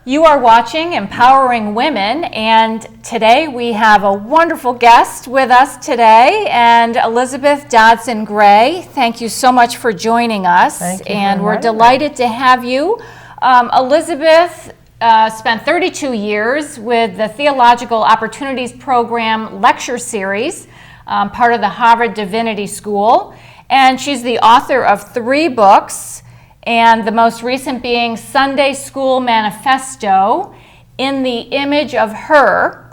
You are watching Empowering Women, and today we have a wonderful guest with us today, and Elizabeth Dodson Gray. Thank you so much for joining us, and we're delighted to have you. Elizabeth spent 32 years with the Theological Opportunities Program lecture series, part of the Harvard Divinity School, and she's the author of 3 books, and the most recent being Sunday School Manifesto, In the Image of Her, ?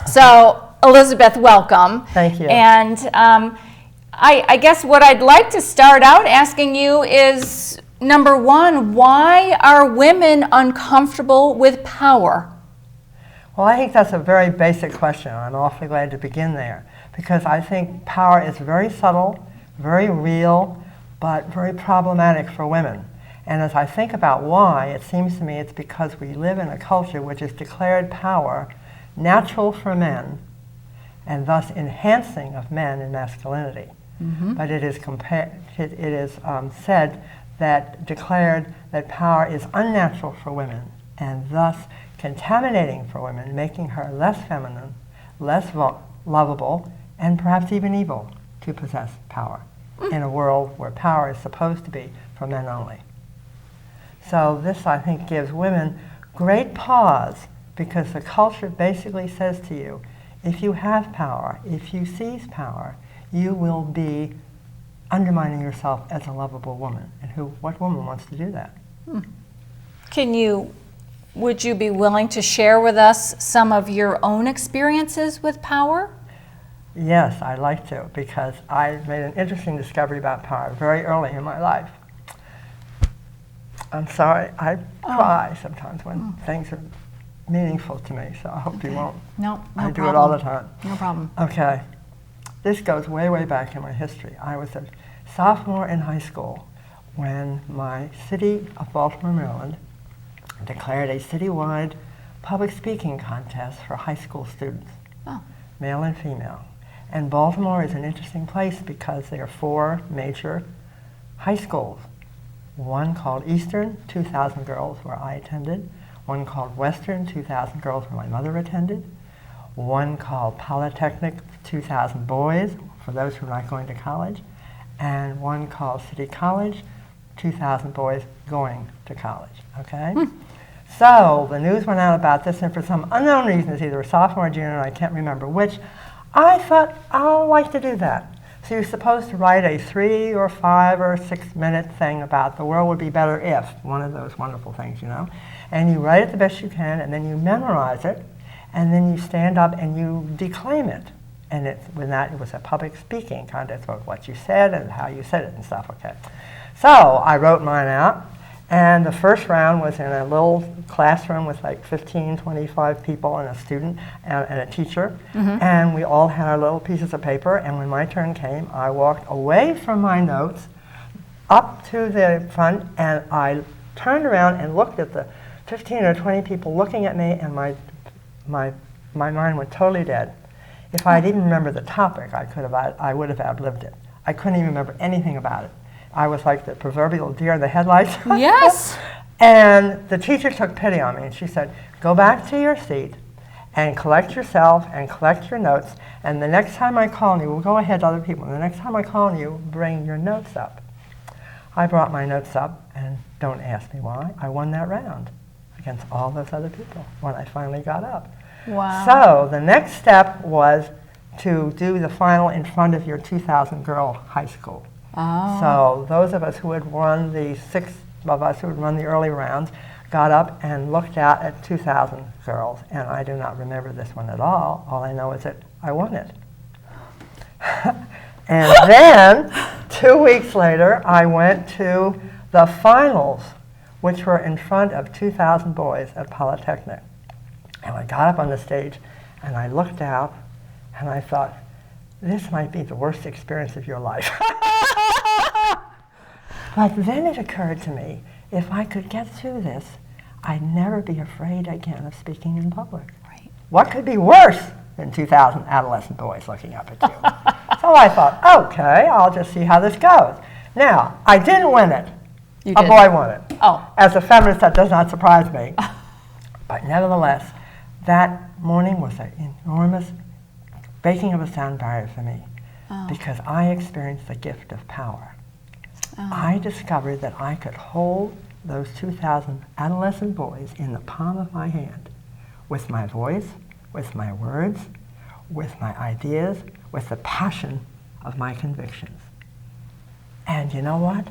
So, Elizabeth, welcome. Thank you. And I guess what I'd like to start out asking you is, number one, why are women uncomfortable with power? Well, I think that's a very basic question. I'm awfully glad to begin there, because I think power is very subtle, very real, but very problematic for women. And as I think about why, it seems to me it's because we live in a culture which has declared power natural for men, and thus enhancing of men in masculinity. Mm-hmm. But it is said that declared that power is unnatural for women, and thus contaminating for women, making her less feminine, less lovable, and perhaps even evil to possess power in a world where power is supposed to be for men only. So this, I think, gives women great pause, because the culture basically says to you, if you have power, if you seize power, you will be undermining yourself as a lovable woman. And what woman wants to do that? Would you be willing to share with us some of your own experiences with power? Yes, I'd like to, because I made an interesting discovery about power very early in my life. I'm sorry, I cry sometimes when things are meaningful to me, so I hope you won't. No I do problem. it all the time. No problem. Okay. This goes way, way back in my history. I was a sophomore in high school when my city of Baltimore, Maryland, declared a citywide public speaking contest for high school students, male and female. And Baltimore is an interesting place because there are 4 major high schools. One called Eastern, 2,000 girls, where I attended. One called Western, 2,000 girls, where my mother attended. One called Polytechnic, 2,000 boys, for those who are not going to college. And one called City College, 2,000 boys going to college, okay? So the news went out about this, and for some unknown reason, it's either a sophomore or junior, and I can't remember which, I thought, I'd like to do that. So you're supposed to write a 3 or 5 or 6 minute thing about the world would be better if, one of those wonderful things, you know. And you write it the best you can, and then you memorize it, and then you stand up and you declaim it. And it was a public speaking contest about what you said and how you said it and stuff, okay. So I wrote mine out, and the first round was in a little classroom with like 15, 25 people and a student and a teacher. Mm-hmm. And we all had our little pieces of paper, and when my turn came, I walked away from my notes up to the front, and I turned around and looked at the 15 or 20 people looking at me, and my mind went totally dead. If I had even remembered the topic, I would have outlived it. I couldn't even remember anything about it. I was like the proverbial deer in the headlights. Yes. And the teacher took pity on me, and she said, go back to your seat and collect yourself and collect your notes, and the next time I call on you, we'll go ahead to other people, and the next time I call on you, bring your notes up. I brought my notes up, and don't ask me why, I won that round against all those other people when I finally got up. Wow. So the next step was to do the final in front of your 2,000 girl high school. Oh. So those of us who had won, the 6 of us who had run the early rounds, got up and looked out at 2,000 girls, and I do not remember this one at all. All I know is that I won it. And then 2 weeks later, I went to the finals, which were in front of 2,000 boys at Polytechnic. And I got up on the stage, and I looked out, and I thought, this might be the worst experience of your life. But then it occurred to me, if I could get through this, I'd never be afraid again of speaking in public. Right. What could be worse than 2,000 adolescent boys looking up at you? So I thought, okay, I'll just see how this goes. Now, I didn't win it. You A did. boy won it. Oh. As a feminist, that does not surprise me. But nevertheless, that morning was an enormous breaking of a sound barrier for me because I experienced the gift of power. I discovered that I could hold those 2,000 adolescent boys in the palm of my hand with my voice, with my words, with my ideas, with the passion of my convictions. And you know what?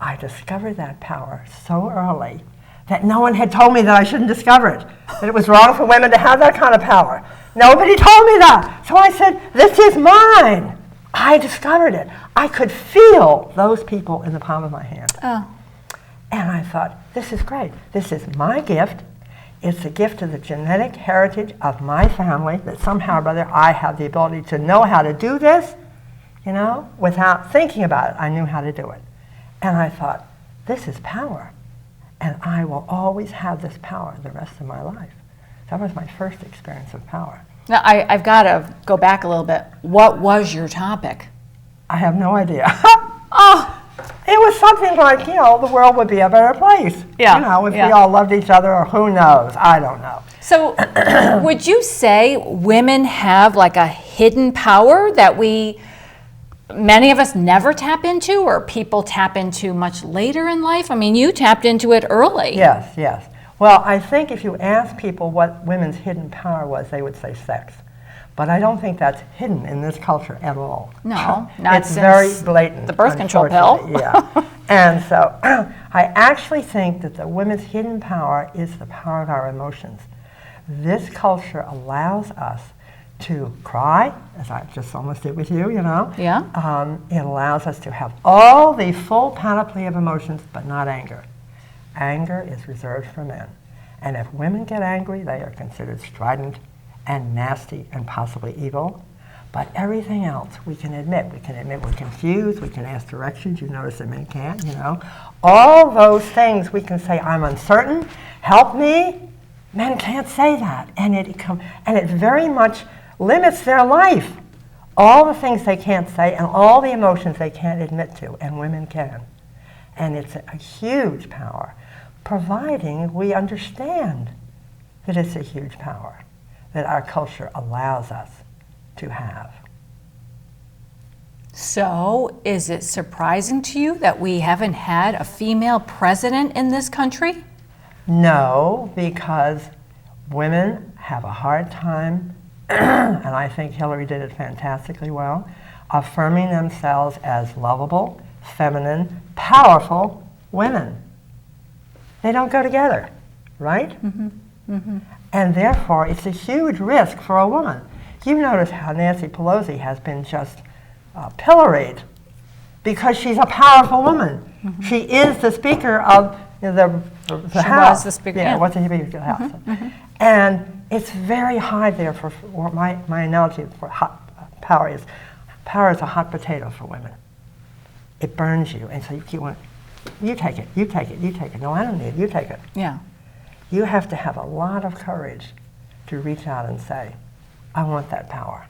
I discovered that power so early that no one had told me that I shouldn't discover it, that it was wrong for women to have that kind of power. Nobody told me that. So I said, this is mine. I discovered it. I could feel those people in the palm of my hand. Oh. And I thought, this is great. This is my gift. It's a gift of the genetic heritage of my family that somehow or other I have the ability to know how to do this, you know, without thinking about it. I knew how to do it. And I thought, this is power. And I will always have this power the rest of my life. That was my first experience of power. Now, I've got to go back a little bit. What was your topic? I have no idea. Oh, It was something like, you know, the world would be a better place. Yeah, You know, if yeah. we all loved each other, or who knows? I don't know. so would you say women have like a hidden power that many of us never tap into, or people tap into much later in life? I mean, you tapped into it early. Yes, yes. Well, I think if you ask people what women's hidden power was, they would say sex. But I don't think that's hidden in this culture at all. No, not it's since very blatant. the birth control pill. Yeah. And so I actually think that the women's hidden power is the power of our emotions. This culture allows us to cry, as I just almost did with you, you know. Yeah. It allows us to have all the full panoply of emotions, but not anger. Anger is reserved for men. And if women get angry, they are considered strident and nasty and possibly evil. But everything else we can admit. We can admit we're confused, we can ask directions, you notice that men can't, you know. All those things we can say, I'm uncertain, help me. Men can't say that. And it very much limits their life. All the things they can't say and all the emotions they can't admit to, and women can. And it's a huge power, providing we understand that it's a huge power that our culture allows us to have. So, is it surprising to you that we haven't had a female president in this country? No, because women have a hard time, and I think Hillary did it fantastically well, affirming themselves as lovable, feminine, powerful women. They don't go together, right? Mm-hmm. Mm-hmm. And therefore, it's a huge risk for a woman. You notice how Nancy Pelosi has been just pilloried because she's a powerful woman. Mm-hmm. She is the Speaker of the House. She was the Speaker. Yeah, was the Speaker of the House. Mm-hmm. Mm-hmm. And it's very hard there for my analogy for power is a hot potato for women. It burns you, and so you keep going, you take it, you take it, you take it. No, I don't need it, you take it. Yeah. You have to have a lot of courage to reach out and say, I want that power.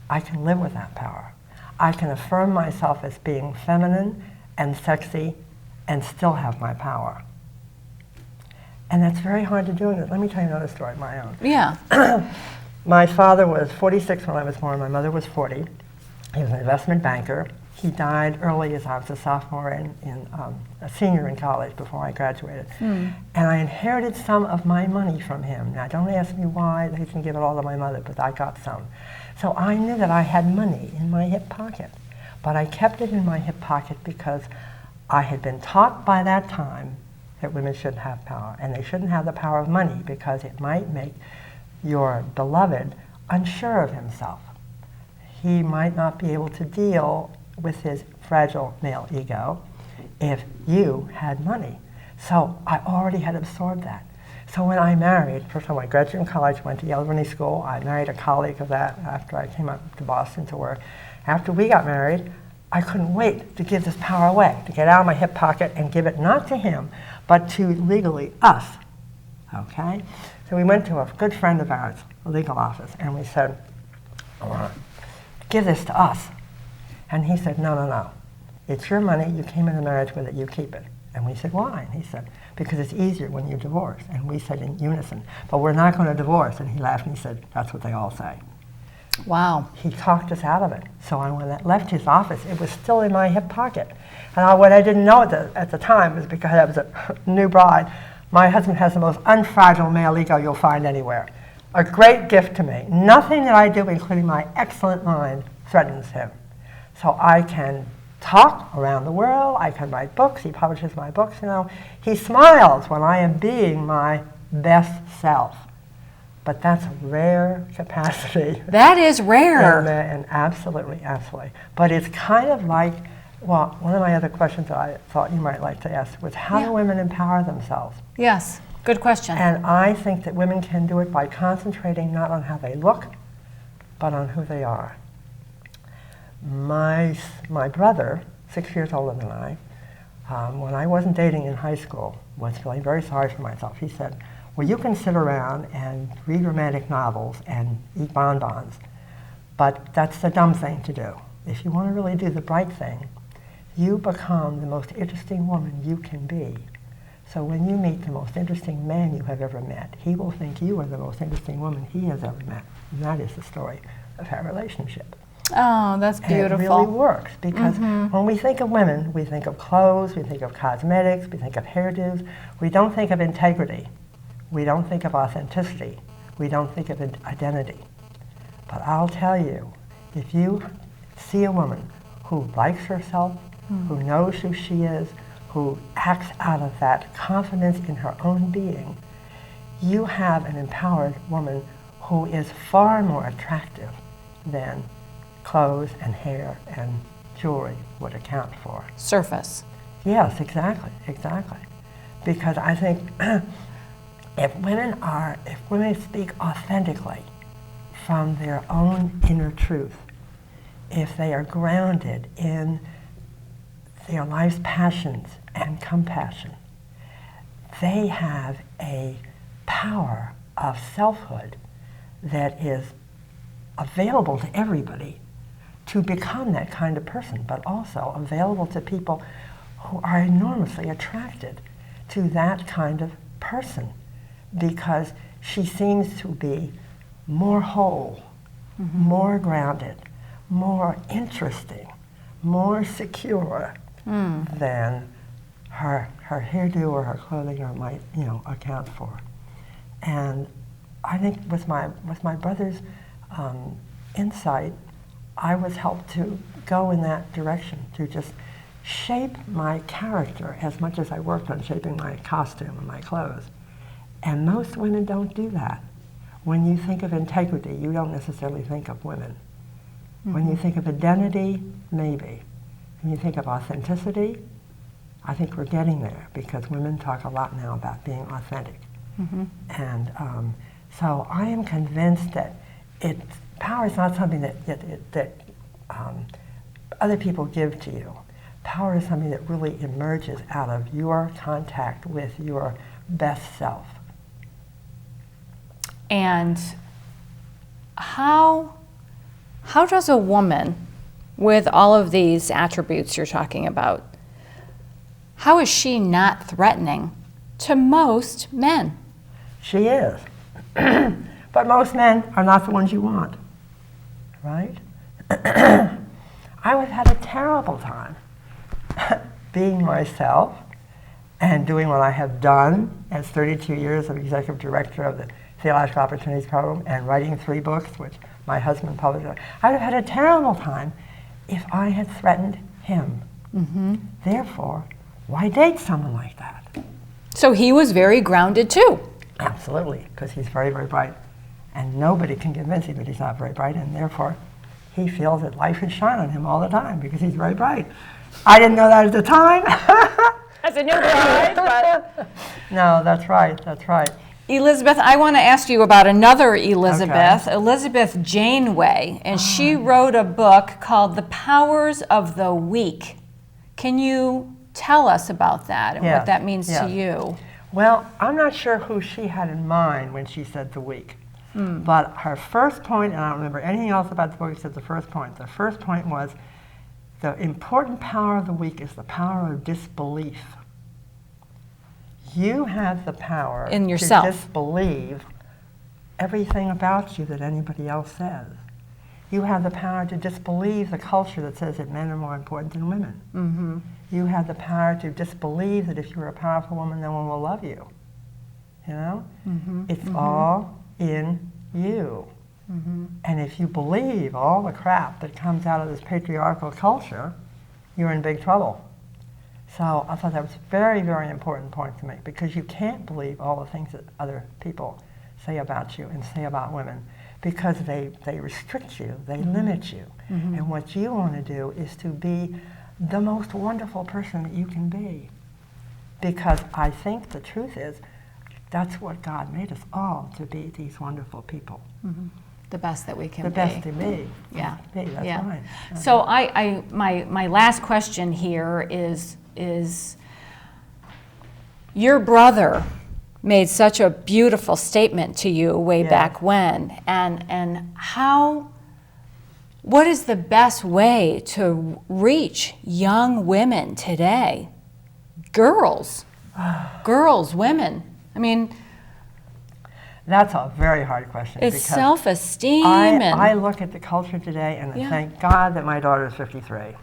I can live with that power. I can affirm myself as being feminine and sexy and still have my power. And that's very hard to do. Let me tell you another story of my own. Yeah. My father was 46 when I was born. My mother was 40. He was an investment banker. He died early as I was a sophomore a senior in college before I graduated. Mm. And I inherited some of my money from him. Now, don't ask me why. They didn't give it all to my mother, but I got some. So I knew that I had money in my hip pocket. But I kept it in my hip pocket because I had been taught by that time that women shouldn't have power. And they shouldn't have the power of money because it might make your beloved unsure of himself. He might not be able to deal with his fragile male ego if you had money. So I already had absorbed that. So when I married, first of all, I graduated from college, went to Yale Divinity School. I married a colleague of that after I came up to Boston to work. After we got married, I couldn't wait to give this power away, to get out of my hip pocket and give it not to him, but to legally us, okay? So we went to a good friend of ours, a legal office, and we said, I want to give this to us. And he said, no, no, no. It's your money. You came into marriage with it. You keep it. And we said, why? And he said, because it's easier when you divorce. And we said in unison, but we're not going to divorce. And he laughed and he said, that's what they all say. Wow. He talked us out of it. So when I left his office, it was still in my hip pocket. And what I didn't know at the time was because I was a new bride, my husband has the most unfragile male ego you'll find anywhere. A great gift to me. Nothing that I do, including my excellent mind, threatens him. So I can talk around the world, I can write books, he publishes my books, you know. He smiles when I am being my best self. But that's a rare capacity. That is rare. And absolutely, absolutely. But it's kind of like, well, one of my other questions that I thought you might like to ask was, how do women empower themselves? Yes, good question. And I think that women can do it by concentrating not on how they look, but on who they are. My brother, 6 years older than I, when I wasn't dating in high school, was feeling very sorry for myself. He said, well, you can sit around and read romantic novels and eat bonbons, but that's the dumb thing to do. If you want to really do the bright thing, you become the most interesting woman you can be. So when you meet the most interesting man you have ever met, he will think you are the most interesting woman he has ever met. And that is the story of our relationship. Oh, that's beautiful. And it really works because when we think of women, we think of clothes, we think of cosmetics, we think of hairdos. We don't think of integrity. We don't think of authenticity. We don't think of identity. But I'll tell you, if you see a woman who likes herself, who knows who she is, who acts out of that confidence in her own being, you have an empowered woman who is far more attractive than clothes and hair and jewelry would account for. Surface. Yes, exactly, exactly. Because I think if women speak authentically from their own inner truth, if they are grounded in their life's passions and compassion, they have a power of selfhood that is available to everybody to become that kind of person, but also available to people who are enormously attracted to that kind of person because she seems to be more whole, more grounded, more interesting, more secure than her hairdo or her clothing or might account for. And I think with my brother's insight, I was helped to go in that direction, to just shape my character as much as I worked on shaping my costume and my clothes. And most women don't do that. When you think of integrity, you don't necessarily think of women. When you think of identity, maybe. When you think of authenticity, I think we're getting there because women talk a lot now about being authentic. And so I am convinced that power is not something that other people give to you. Power is something that really emerges out of your contact with your best self. And how does a woman with all of these attributes you're talking about, how is she not threatening to most men? She is. But most men are not the ones you want, right? I would have had a terrible time being myself and doing what I have done as 32 years of executive director of the Theological Opportunities Program and writing 3 books, which my husband published. I would have had a terrible time if I had threatened him. Therefore, why date someone like that? So he was very grounded too. Absolutely, because he's very, very bright. And nobody can convince him that he's not very bright, and therefore he feels that life should shine on him all the time because he's very bright. I didn't know that at the time. As a new bride, but... No, that's right, that's right. Elizabeth, I want to ask you about another Elizabeth, Okay. Elizabeth Janeway, and she wrote a book called The Powers of the Weak. Can you tell us about that and what that means to you? Well, I'm not sure who she had in mind when she said the weak. But her first point, and I don't remember anything else about the book except the first point. The first point was, The important power of the week is the power of disbelief. You have the power in yourself to disbelieve everything about you that anybody else says. You have the power to disbelieve the culture that says that men are more important than women. Mm-hmm. You have the power to disbelieve that if you're a powerful woman, no one will love you. You know? Mm-hmm. It's mm-hmm. all in you. Mm-hmm. And if you believe all the crap that comes out of this patriarchal culture, you're in big trouble. So I thought that was a very, very important point to make, because you can't believe all the things that other people say about you and say about women, because they restrict you, they mm-hmm. limit you. Mm-hmm. And what you want to do is to be the most wonderful person that you can be. Because I think the truth is, that's what God made us all, to be these wonderful people. Mm-hmm. The best that we can the be. The best to be. Yeah. That's yeah. right. So my last question here is your brother made such a beautiful statement to you way yes. back when, and what is the best way to reach young women today? Girls, women. I mean, that's a very hard question. It's self-esteem. I look at the culture today and I thank God that my daughter is 53.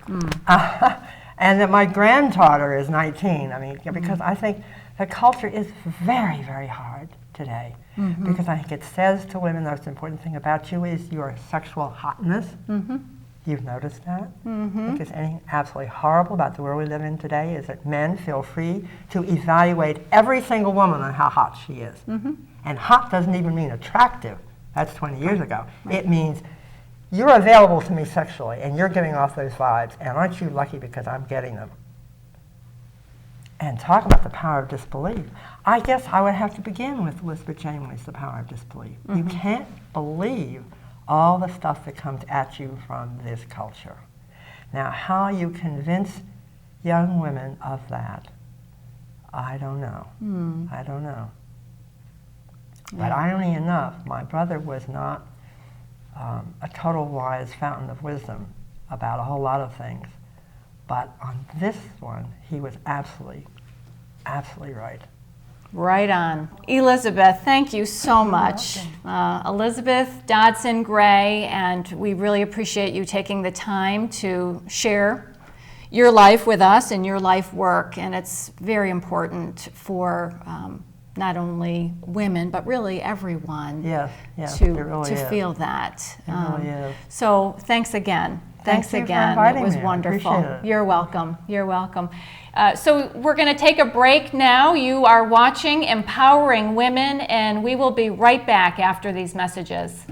And that my granddaughter is 19. I mean, because I think the culture is very, very hard today. Mm-hmm. Because I think it says to women, the most important thing about you is your sexual hotness. Mm-hmm. You've noticed that? Mm-hmm. I think there's anything absolutely horrible about the world we live in today is that men feel free to evaluate every single woman on how hot she is. Mm-hmm. And hot doesn't even mean attractive. That's 20 years ago. Right. It means you're available to me sexually and you're giving off those vibes, and aren't you lucky because I'm getting them? And talk about the power of disbelief. I guess I would have to begin with Elizabeth Janeway's The Power of Disbelief. Mm-hmm. You can't believe all the stuff that comes at you from this culture. Now, how you convince young women of that, I don't know. I don't know. But irony enough, my brother was not a total wise fountain of wisdom about a whole lot of things. But on this one, he was absolutely right. Right on. Elizabeth, thank you so much. Elizabeth Dodson Gray, and we really appreciate you taking the time to share your life with us and your life work. And it's very important for not only women, but really everyone to feel that. It really is. So thanks again. Thanks again. It was wonderful. You're welcome. You're welcome. So we're going to take a break now. You are watching Empowering Women, and we will be right back after these messages.